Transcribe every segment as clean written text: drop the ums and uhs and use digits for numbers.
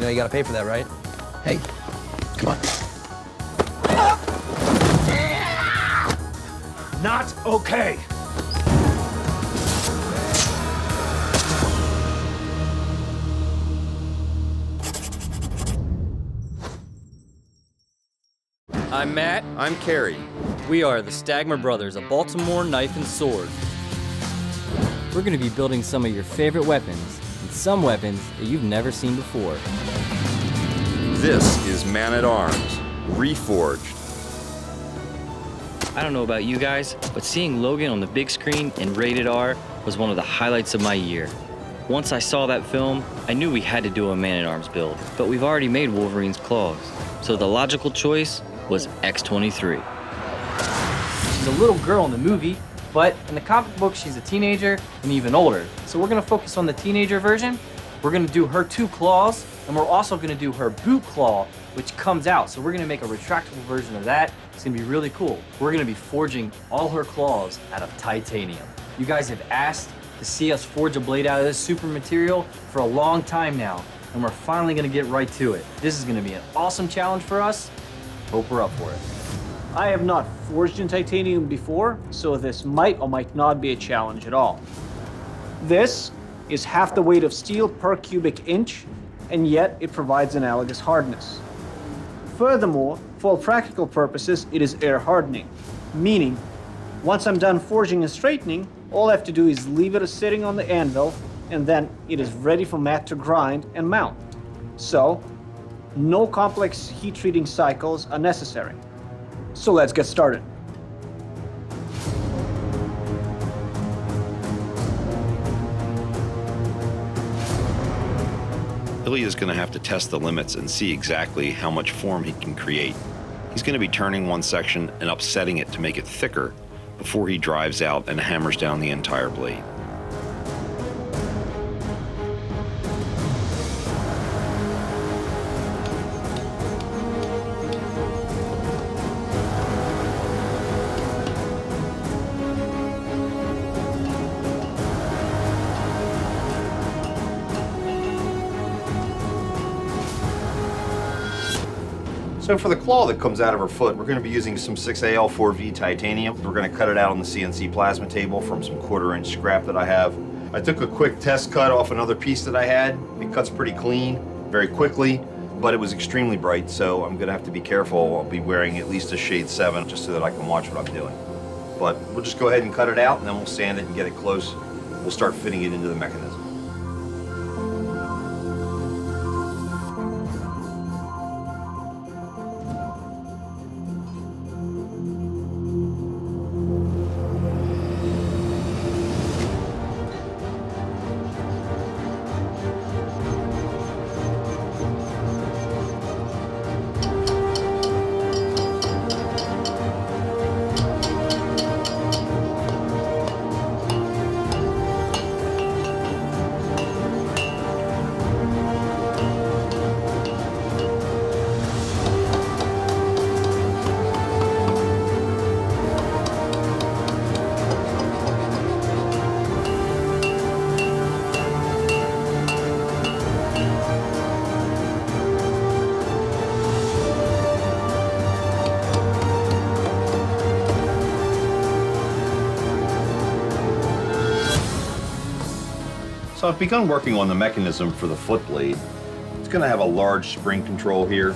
know you gotta pay for that, right? Hey, come on. Not okay. I'm Matt. I'm Kerry. We are the Stagmer brothers of Baltimore Knife and Sword. We're going to be building some of your favorite weapons, and some weapons that you've never seen before. This is Man-at-Arms, Reforged. I don't know about you guys, but seeing Logan on the big screen in Rated R was one of the highlights of my year. Once I saw that film, I knew we had to do a Man-at-Arms build, but we've already made Wolverine's claws, so the logical choice was X-23. She's a little girl in the movie, but in the comic book, she's a teenager and even older. So we're gonna focus on the teenager version. We're gonna do her 2 claws, and we're also gonna do her boot claw, which comes out. So we're gonna make a retractable version of that. It's gonna be really cool. We're gonna be forging all her claws out of titanium. You guys have asked to see us forge a blade out of this super material for a long time now, and we're finally gonna get right to it. This is gonna be an awesome challenge for us. Hope we're up for it. I have not forged in titanium before, so this might or might not be a challenge at all. This is half the weight of steel per cubic inch, and yet it provides analogous hardness. Furthermore, for all practical purposes, it is air hardening, meaning once I'm done forging and straightening, all I have to do is leave it sitting on the anvil, and then it is ready for Matt to grind and mount. So, no complex heat treating cycles are necessary. So let's get started. Ilya is going to have to test the limits and see exactly how much form he can create. He's going to be turning one section and upsetting it to make it thicker before he drives out and hammers down the entire blade. So for the claw that comes out of her foot, we're going to be using some 6AL4V titanium. We're going to cut it out on the CNC plasma table from some 1/4-inch scrap that I have. I took a quick test cut off another piece that I had. It cuts pretty clean, very quickly, but it was extremely bright, so I'm going to have to be careful. I'll be wearing at least a shade 7 just so that I can watch what I'm doing. But we'll just go ahead and cut it out, and then we'll sand it and get it close. We'll start fitting it into the mechanism. So I've begun working on the mechanism for the foot blade. It's going to have a large spring control here.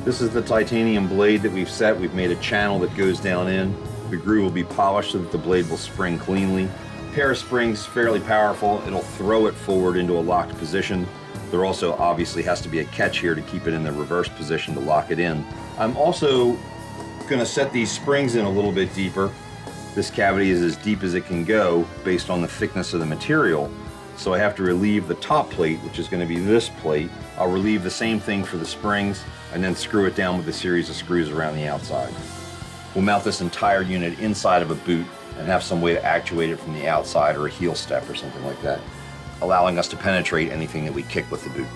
This is the titanium blade that we've set. We've made a channel that goes down in. The groove will be polished so that the blade will spring cleanly. A pair of springs, fairly powerful. It'll throw it forward into a locked position. There also obviously has to be a catch here to keep it in the reverse position to lock it in. I'm also going to set these springs in a little bit deeper. This cavity is as deep as it can go based on the thickness of the material. So I have to relieve the top plate, which is going to be this plate. I'll relieve the same thing for the springs and then screw it down with a series of screws around the outside. We'll mount this entire unit inside of a boot and have some way to actuate it from the outside or a heel step or something like that, allowing us to penetrate anything that we kick with the boot.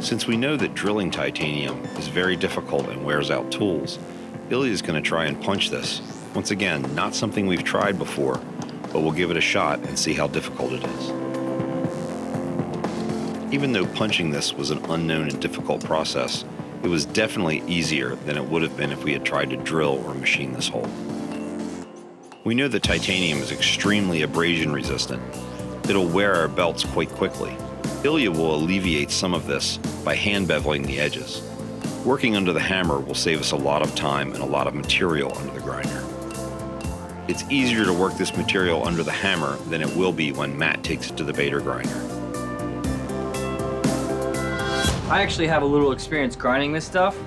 Since we know that drilling titanium is very difficult and wears out tools, Ilya is going to try and punch this. Once again, not something we've tried before, but we'll give it a shot and see how difficult it is. Even though punching this was an unknown and difficult process, it was definitely easier than it would have been if we had tried to drill or machine this hole. We know that titanium is extremely abrasion resistant. It'll wear our belts quite quickly. Ilya will alleviate some of this by hand beveling the edges. Working under the hammer will save us a lot of time and a lot of material under the grinder. It's easier to work this material under the hammer than it will be when Matt takes it to the Bader grinder. I actually have a little experience grinding this stuff,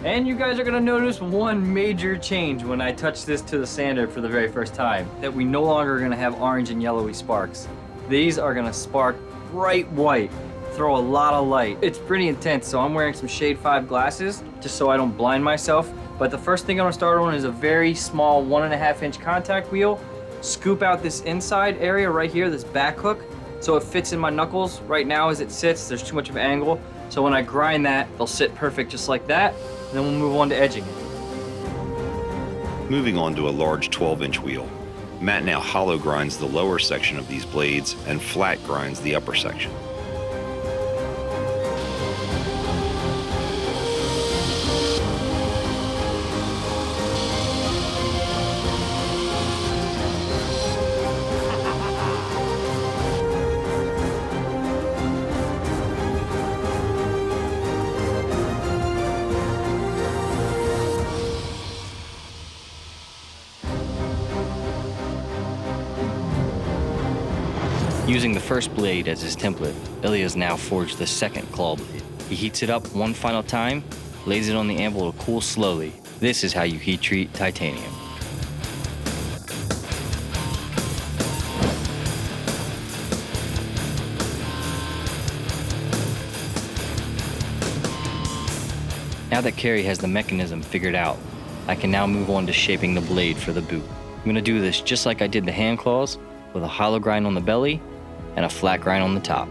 and you guys are gonna notice one major change when I touch this to the sander for the very first time, that we no longer are gonna have orange and yellowy sparks. These are gonna spark bright white, throw a lot of light. It's pretty intense, so I'm wearing some shade 5 glasses just so I don't blind myself. But the first thing I'm gonna start on is a very small 1.5 inch contact wheel. Scoop out this inside area right here, this back hook, so it fits in my knuckles. Right now as it sits, there's too much of an angle. So when I grind that, they'll sit perfect just like that. And then we'll move on to edging it. Moving on to a large 12-inch wheel, Matt now hollow grinds the lower section of these blades and flat grinds the upper section. Using the first blade as his template, Ilya has now forged the second claw blade. He heats it up one final time, lays it on the anvil to cool slowly. This is how you heat treat titanium. Now that Kerry has the mechanism figured out, I can now move on to shaping the blade for the boot. I'm going to do this just like I did the hand claws, with a hollow grind on the belly and a flat grind on the top.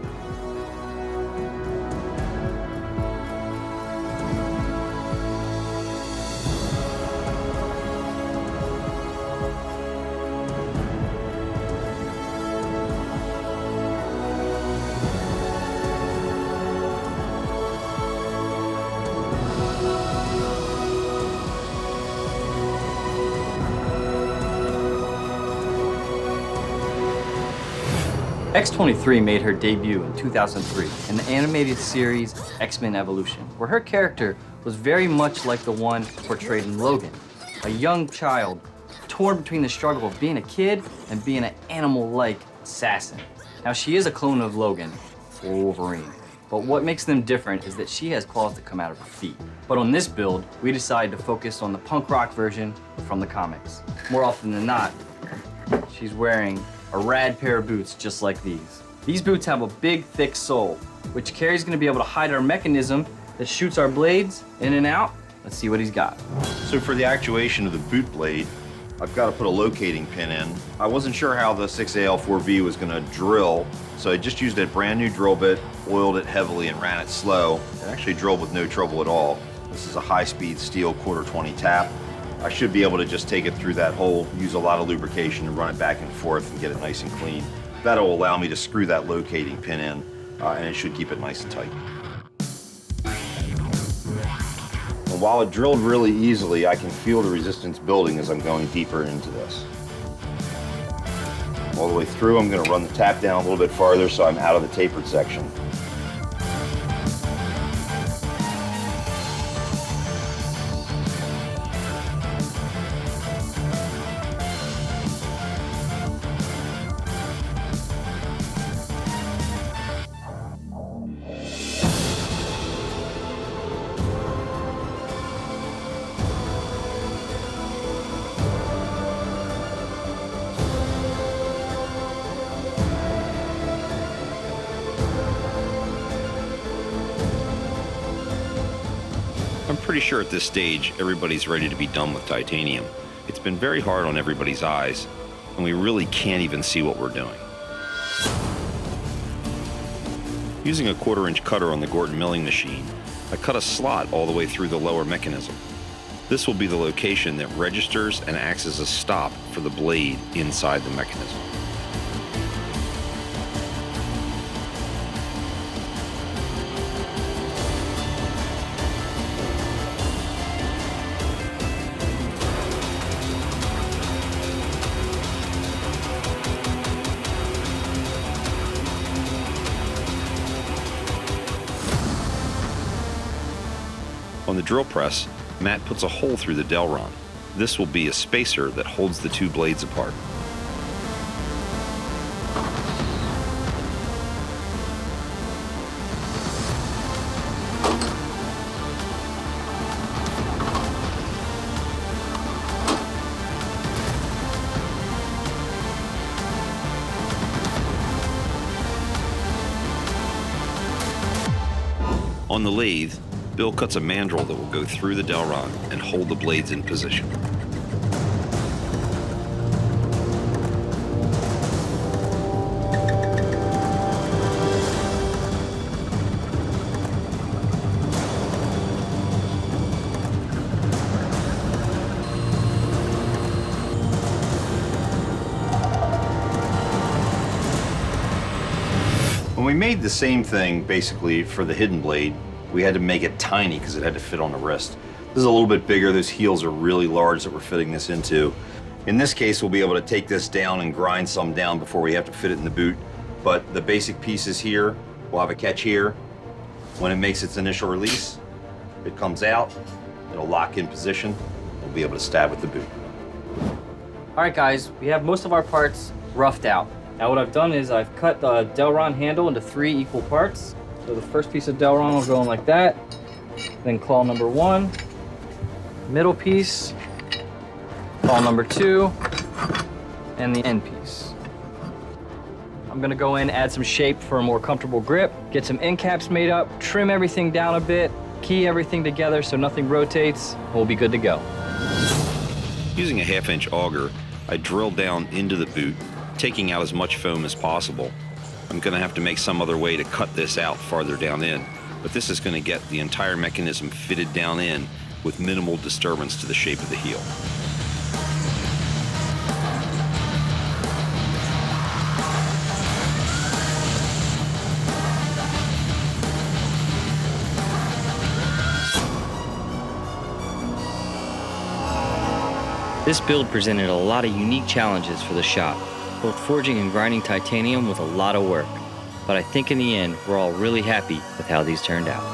X-23 made her debut in 2003 in the animated series X-Men Evolution, where her character was very much like the one portrayed in Logan, a young child torn between the struggle of being a kid and being an animal-like assassin. Now, she is a clone of Logan, or Wolverine, but what makes them different is that she has claws that come out of her feet. But on this build, we decided to focus on the punk rock version from the comics. More often than not, she's wearing a rad pair of boots just like these. These boots have a big, thick sole, which Kerry's gonna be able to hide our mechanism that shoots our blades in and out. Let's see what he's got. So for the actuation of the boot blade, I've got to put a locating pin in. I wasn't sure how the 6AL4V was gonna drill, so I just used a brand new drill bit, oiled it heavily and ran it slow. It actually drilled with no trouble at all. This is a high-speed steel 1/4-20 tap. I should be able to just take it through that hole, use a lot of lubrication and run it back and forth and get it nice and clean. That'll allow me to screw that locating pin in, and it should keep it nice and tight. And while it drilled really easily, I can feel the resistance building as I'm going deeper into this. All the way through, I'm gonna run the tap down a little bit farther so I'm out of the tapered section. I'm pretty sure at this stage, everybody's ready to be done with titanium. It's been very hard on everybody's eyes, and we really can't even see what we're doing. Using a 1/4-inch cutter on the Gorton milling machine, I cut a slot all the way through the lower mechanism. This will be the location that registers and acts as a stop for the blade inside the mechanism. On the drill press, Matt puts a hole through the Delron. This will be a spacer that holds the two blades apart. On the lathe, Bill cuts a mandrel that will go through the Delron and hold the blades in position. When we made the same thing, basically, for the hidden blade, we had to make it tiny because it had to fit on the wrist. This is a little bit bigger. Those heels are really large that we're fitting this into. In this case, we'll be able to take this down and grind some down before we have to fit it in the boot. But the basic pieces here, we'll have a catch here. When it makes its initial release, it comes out, it'll lock in position. We'll be able to stab with the boot. All right, guys, we have most of our parts roughed out. Now what I've done is I've cut the Delron handle into 3 equal parts. So the first piece of Delron will go in like that, then claw number 1, middle piece, claw number 2, and the end piece. I'm gonna go in, add some shape for a more comfortable grip, get some end caps made up, trim everything down a bit, key everything together so nothing rotates, and we'll be good to go. Using a 1/2-inch auger, I drilled down into the boot, taking out as much foam as possible. I'm gonna have to make some other way to cut this out farther down in, but this is gonna get the entire mechanism fitted down in with minimal disturbance to the shape of the heel. This build presented a lot of unique challenges for the shop, both forging and grinding titanium with a lot of work. But I think in the end, we're all really happy with how these turned out.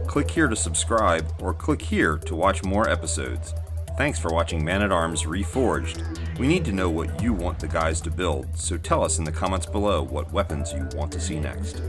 Click here to subscribe, or click here to watch more episodes. Thanks for watching Man-at-Arms Reforged. We need to know what you want the guys to build, so tell us in the comments below what weapons you want to see next.